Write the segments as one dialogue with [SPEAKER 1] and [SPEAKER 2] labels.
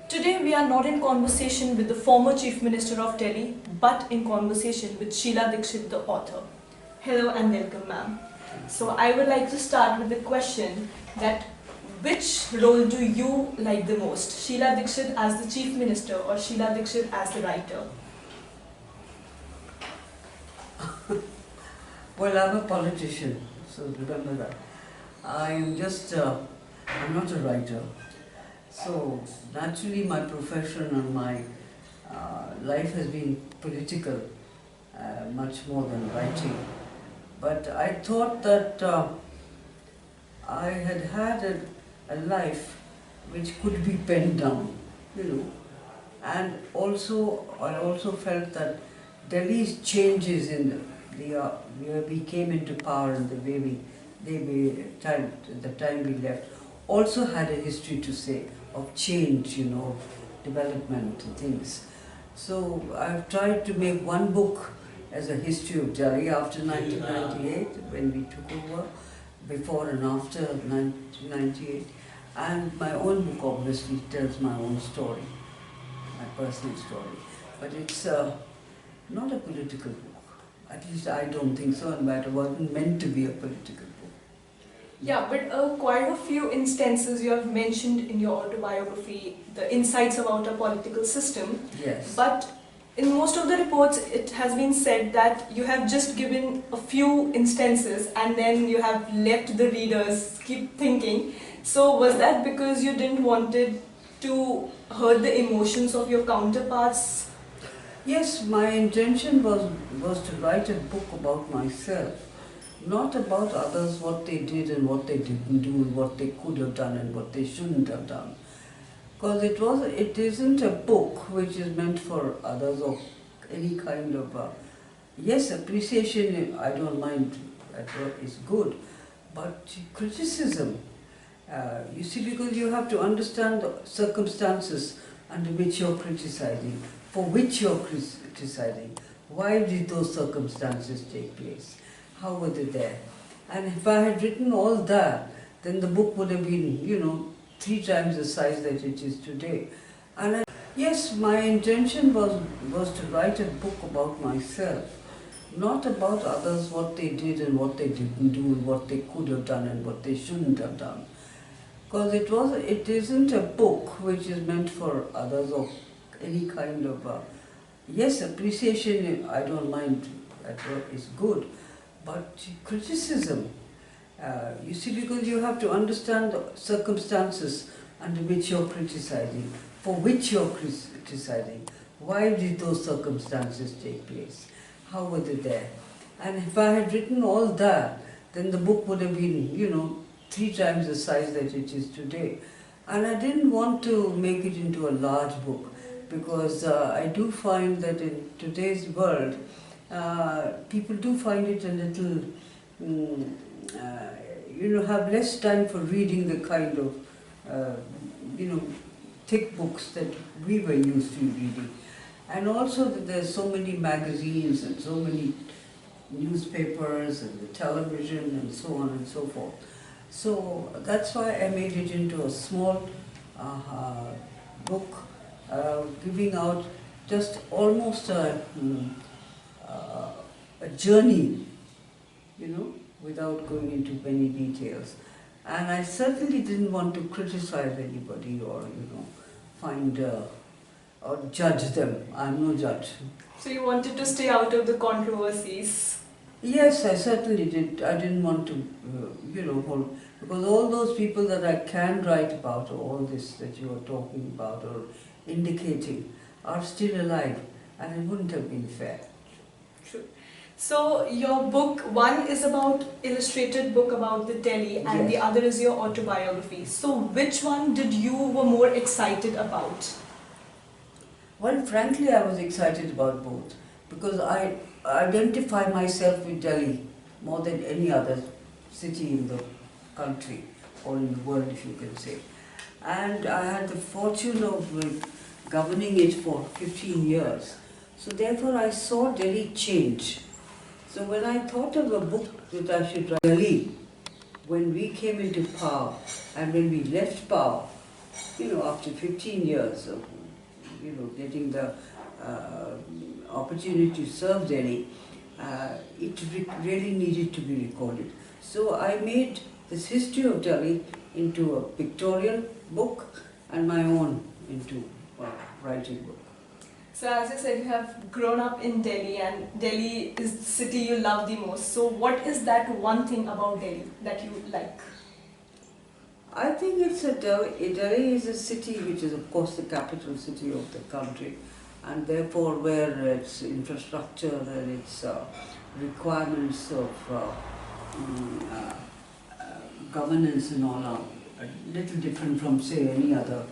[SPEAKER 1] Today we are not in conversation with the former Chief Minister of Delhi, but in conversation with Sheila Dikshit, the author. Hello and welcome, ma'am. So I would like to start with the question that which role do you like the most? Sheila Dikshit as the Chief Minister or Sheila Dikshit as the writer?
[SPEAKER 2] Well, I'm a politician, so remember that. I'm not a writer. So naturally my profession and my life has been political, much more than writing. But I thought that I had a life which could be penned down, and I also felt that Delhi's changes in where we came into power and the way the time we left, also had a history to say of change, development and things. So I've tried to make one book as a history of Delhi after 1998 when we took over, before and after 1998, and my own book obviously tells my own story, my personal story. But it's not a political book. At least I don't think so, and it wasn't meant to be a political book.
[SPEAKER 1] Yeah, but quite a few instances you have mentioned in your autobiography, the insights about our political system.
[SPEAKER 2] Yes.
[SPEAKER 1] But in most of the reports, it has been said that you have just given a few instances and then you have let the readers keep thinking. So was that because you didn't wanted to hurt the emotions of your counterparts?
[SPEAKER 2] Yes, my intention was to write a book about myself, not about others, what they did and what they didn't do, and what they could have done and what they shouldn't have done. Because it isn't a book which is meant for others or any kind of, yes, appreciation, I don't mind, is good, but criticism, you see, because you have to understand the circumstances under which you're criticizing, for which you're criticizing. Why did those circumstances take place? How were they there? And if I had written all that, then the book would have been, 3 times the size that it is today. And yes, my intention was to write a book about myself, not about others, what they did and what they didn't do, and what they could have done and what they shouldn't have done. Because it isn't a book which is meant for others or any kind of, yes, appreciation, I don't mind, is good, but criticism, you see, because you have to understand the circumstances under which you're criticizing, for which you're criticizing. Why did those circumstances take place? How were they there? And if I had written all that, then the book would have been, 3 times the size that it is today. And I didn't want to make it into a large book, because I do find that in today's world, people do find it a little, have less time for reading the kind of, thick books that we were used to reading. And also that there's so many magazines and so many newspapers and the television and so on and so forth. So that's why I made it into a small book, giving out just almost a journey, without going into many details. And I certainly didn't want to criticize anybody or, find or judge them. I'm no judge.
[SPEAKER 1] So you wanted to stay out of the controversies?
[SPEAKER 2] Yes, I certainly did. I didn't want to, because all those people that I can write about, or all this that you are talking about or indicating, are still alive, and it wouldn't have been fair.
[SPEAKER 1] True. So your book, one is about illustrated book about the Delhi, and
[SPEAKER 2] Yes.
[SPEAKER 1] the other is your autobiography. So which one did you were more excited about?
[SPEAKER 2] Well, frankly, I was excited about both, because I identify myself with Delhi more than any other city in the country, or in the world, if you can say. And I had the fortune of governing it for 15 years. So therefore I saw Delhi change. So when I thought of a book that I should write, Delhi, when we came into power and when we left power, after 15 years of, getting the opportunity to serve Delhi, it really needed to be recorded. So I made this history of Delhi into a pictorial book and my own into a writing book.
[SPEAKER 1] So as you said, you have grown up in Delhi and Delhi is the city you love the most. So what is that one thing about Delhi that you like?
[SPEAKER 2] I think Delhi is a city which is of course the capital city of the country, and therefore where its infrastructure and its requirements of governance and all are a little different from say any other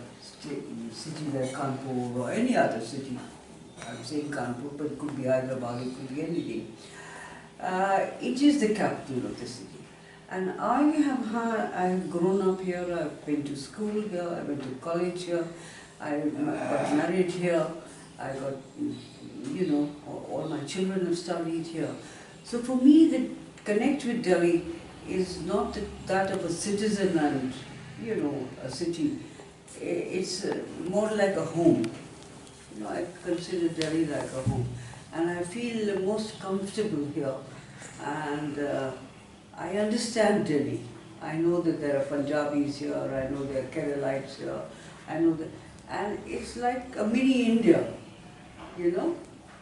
[SPEAKER 2] city like Kanpur or any other city. I'm saying Kanpur, but it could be Hyderabad, it could be anything. It is the capital of the city. And I have grown up here, I've been to school here, I went to college here, I got married here, I got, all my children have studied here. So for me, the connect with Delhi is not that of a citizen and, a city. It's more like a home. I consider Delhi like a home. And I feel most comfortable here. And I understand Delhi. I know that there are Punjabis here, I know there are Keralites here, I know that, and it's like a mini India,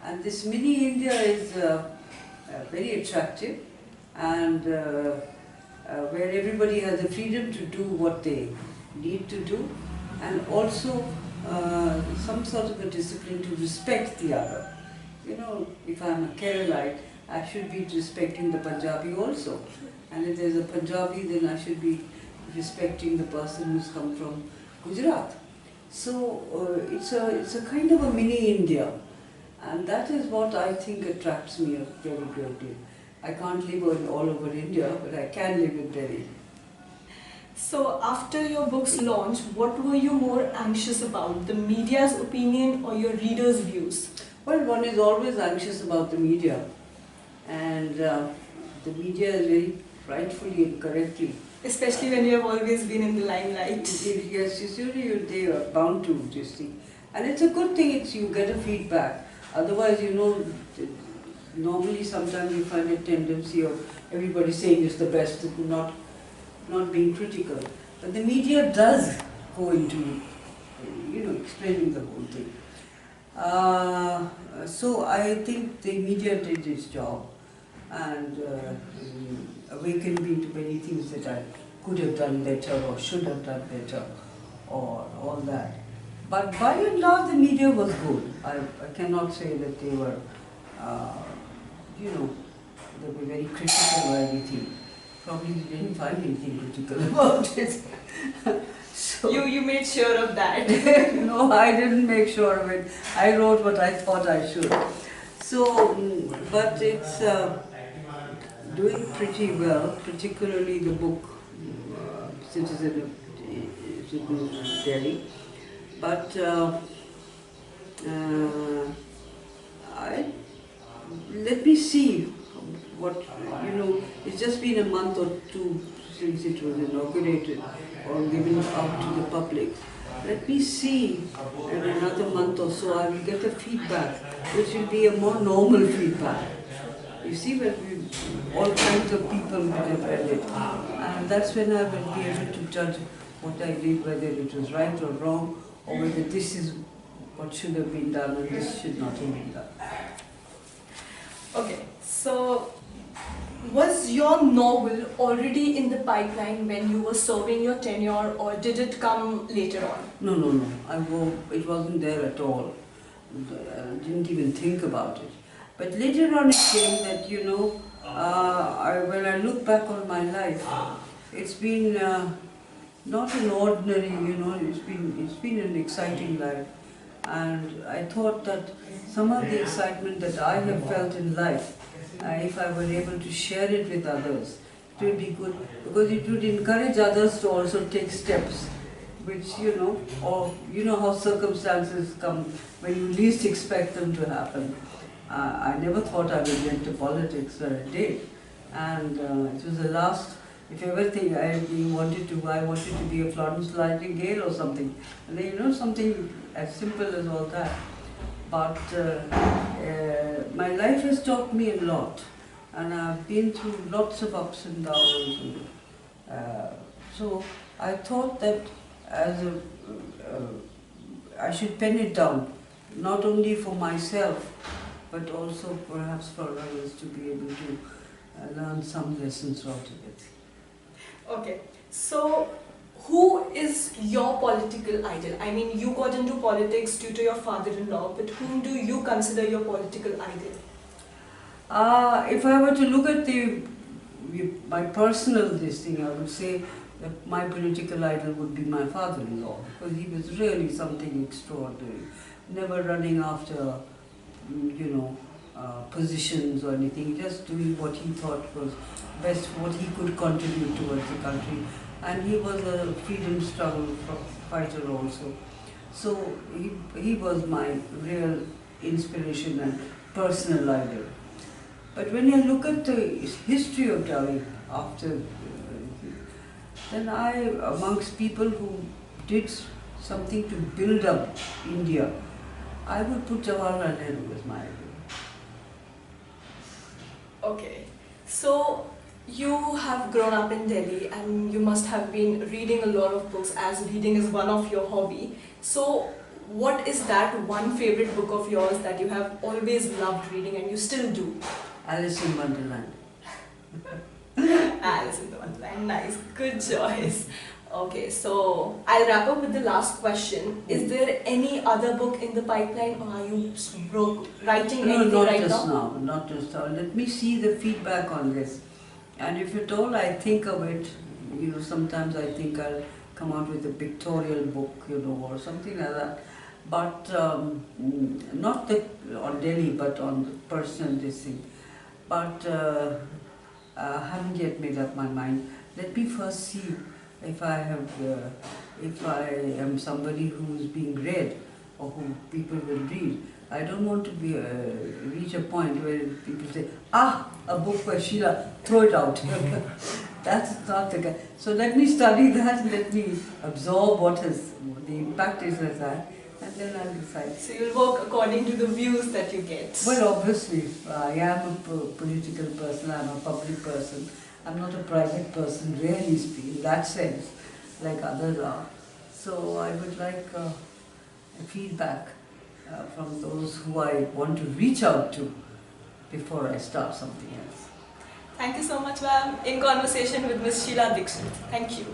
[SPEAKER 2] and this mini India is very attractive and where everybody has the freedom to do what they need to do and also some sort of a discipline to respect the other. If I'm a Keralite, I should be respecting the Punjabi also. And if there's a Punjabi, then I should be respecting the person who's come from Gujarat. So it's a kind of a mini India. And that is what I think attracts me a very great deal. I can't live all over India, but I can live in Delhi.
[SPEAKER 1] So after your book's launch, what were you more anxious about, the media's opinion or your readers' views?
[SPEAKER 2] Well, one is always anxious about the media. And the media is very rightfully and correctly.
[SPEAKER 1] Especially when you have always been in the limelight.
[SPEAKER 2] Yes, usually they are bound to this thing. And it's a good thing you get a feedback. Otherwise, normally sometimes you find a tendency of everybody saying it's the best, not being critical. But the media does go into, explaining the whole thing. So I think the media did its job and awakened me to many things that I could have done better or should have done better or all that. But by and large the media was good. I cannot say that they were, they were very critical or anything. Probably they didn't find anything critical about it. So,
[SPEAKER 1] you made sure of that.
[SPEAKER 2] No, I didn't make sure of it. I wrote what I thought I should. So, but it's doing pretty well, particularly the book Citizen of Delhi. But let me see what, it's just been a month or two since it was inaugurated or given out to the public. Let me see in another month or so I will get a feedback which will be a more normal feedback. You see, when all kinds of people will have read it, and that's when I will be able to judge what I did, whether it was right or wrong, or whether this is what should have been done and this should not have been done.
[SPEAKER 1] Okay, so was your novel already in the pipeline when you were serving your tenure, or did it come later on?
[SPEAKER 2] No. It wasn't there at all. I didn't even think about it. But later on it came that, when I look back on my life, it's been not an ordinary, it's been an exciting life. And I thought that some of the excitement that I have felt in life, if I were able to share it with others, it would be good, because it would encourage others to also take steps, which, or how circumstances come when you least expect them to happen. I never thought I would get into politics, but I did. And it was the last if you ever think I wanted to be a Florence Nightingale or something, and then, you know, something as simple as all that. But my life has taught me a lot, and I've been through lots of ups and downs. So I thought that I should pen it down, not only for myself, but also perhaps for others to be able to learn some lessons out of it.
[SPEAKER 1] Okay, so who is your political idol? I mean, you got into politics due to your father-in-law, but whom do you consider your political idol?
[SPEAKER 2] If I were to look at my personal this thing, I would say that my political idol would be my father-in-law, because he was really something extraordinary. Never running after, positions or anything, just doing what he thought was best, what he could contribute towards the country. And he was a freedom struggle fighter also. So he was my real inspiration and personal idol. But when you look at the history of Delhi after, then amongst people who did something to build up India, I would put Jawaharlal Nehru as my idol.
[SPEAKER 1] Okay, so you have grown up in Delhi and you must have been reading a lot of books, as reading is one of your hobby. So what is that one favorite book of yours that you have always loved reading and you still do?
[SPEAKER 2] Alice in Wonderland.
[SPEAKER 1] Alice in the Wonderland, nice, good choice. Okay, so I'll wrap up with the last question. Is there any other book in the pipeline, or are you writing anything right now?
[SPEAKER 2] Not just now. Let me see the feedback on this. And if at all I think of it, sometimes I think I'll come out with a pictorial book, or something like that. But not on Delhi, but on personal this thing. But I haven't yet made up my mind. Let me first see if I am somebody who is being read or who people will read. I don't want to reach a point where people say, a book by Sheila, throw it out. That's not the guy. So let me study that and let me absorb what the impact is of that, and then I'll decide.
[SPEAKER 1] So you'll work according to the views that you get.
[SPEAKER 2] Well, obviously, I am a political person, I'm a public person. I'm not a private person, really speaking, in that sense, like others are. So I would like a feedback from those who I want to reach out to before I start something else.
[SPEAKER 1] Thank you so much, ma'am. In conversation with Ms. Sheila Dikshit. Thank you.